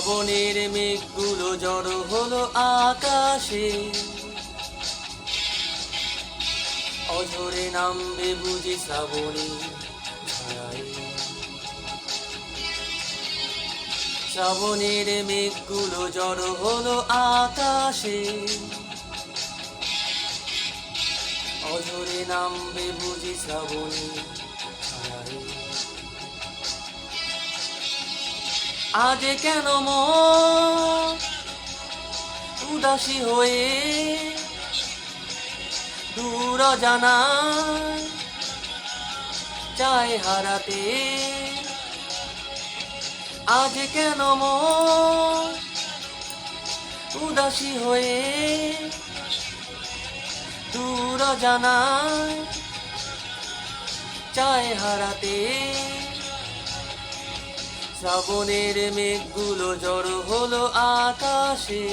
শ্রাবণের মেঘগুলো জড়ো হলো আকাশে, অঝরে নামবে বুঝি শ্রাবণী ছায়ায়। শ্রাবণের মেঘগুলো জড়ো হলো আকাশে, অঝরে নামবে বুঝি শ্রাবণী ছায়ায়। আজ কেন মন উদাসী হয়ে দূর জানায় চায় হারাতে। আজ কেন মন উদাসী হয়ে দূর জানায় চায় হারাতে। শ্রাবণের মেঘগুলো জড়ো হলো আকাশে,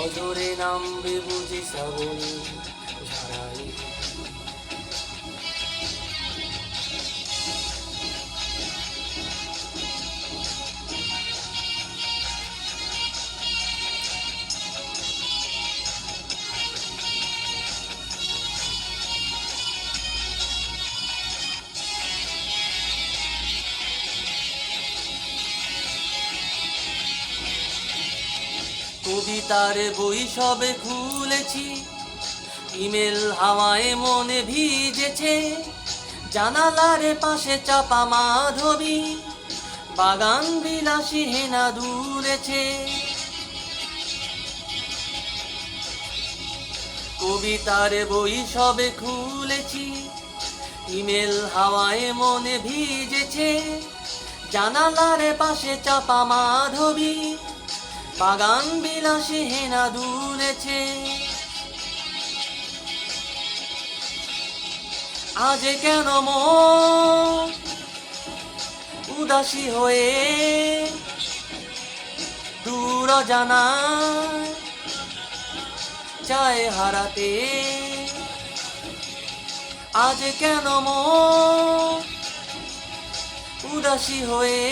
অঝরে নামবে বুঝি শ্রাবণী ঝরায়। কবিতার বই সবে খুলেছি, ইমেল হাওয়ায় মনে ভিজেছে। জানালার পাশে চাপা মাধবী, বাগান বিলাসী হেনা দুলেছে। কবিতার বই সবে খুলেছি, ইমেল হাওয়ায় মনে ভিজেছে। জানালার পাশে চাপা মাধবী, বাগান বিলাসী হেনা দুলেছে। আজ কেন মন উদাসী হয়ে দূর জানায় চায় হারাতে। আজ কেন মন উদাসী হয়ে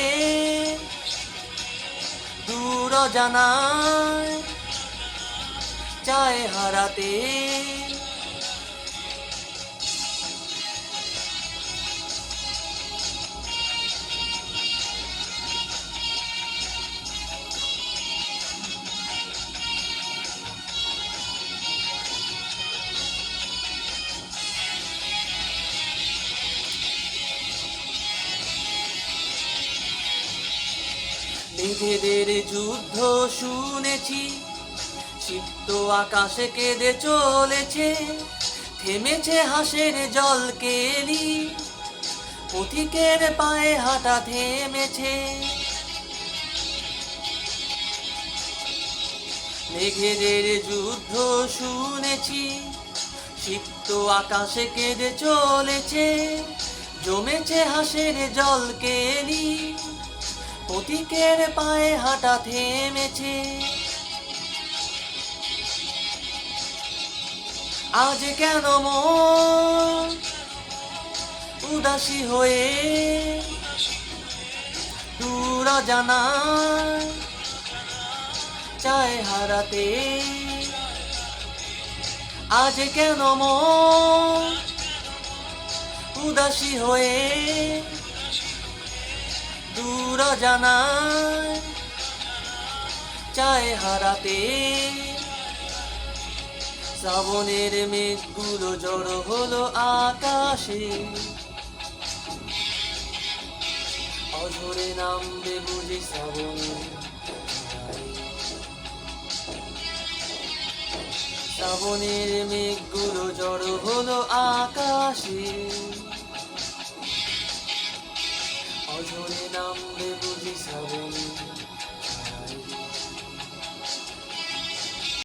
দূর জানায় চায় হারাতে। মেঘেদের যুদ্ধ শুনেছি, সিক্ত আকাশে কেঁদে চলেছে। থেমেছে হাসের জল কেলি, পথিকের পায়ে হাঁটা থেমেছে। মেঘেদের যুদ্ধ শুনেছি, সিক্ত আকাশে কেঁদে চলেছে। জমেছে হাসের জল কেলি, পথিকের পায়ে হাঁটা থেমেছে। আজ কেন মন উদাসী হয়ে দূর জানায় চায় হারাতে। আজ কেন মন উদাসী হয়ে দূর জানায় চায় হারাতে। শ্রাবণের মেঘগুলো জড়ো হলো আকাশে, অঝরে নামবে বুঝি শ্রাবণী। শ্রাবণের মেঘগুলো জড়ো হলো আকাশে, অঝরে নামবে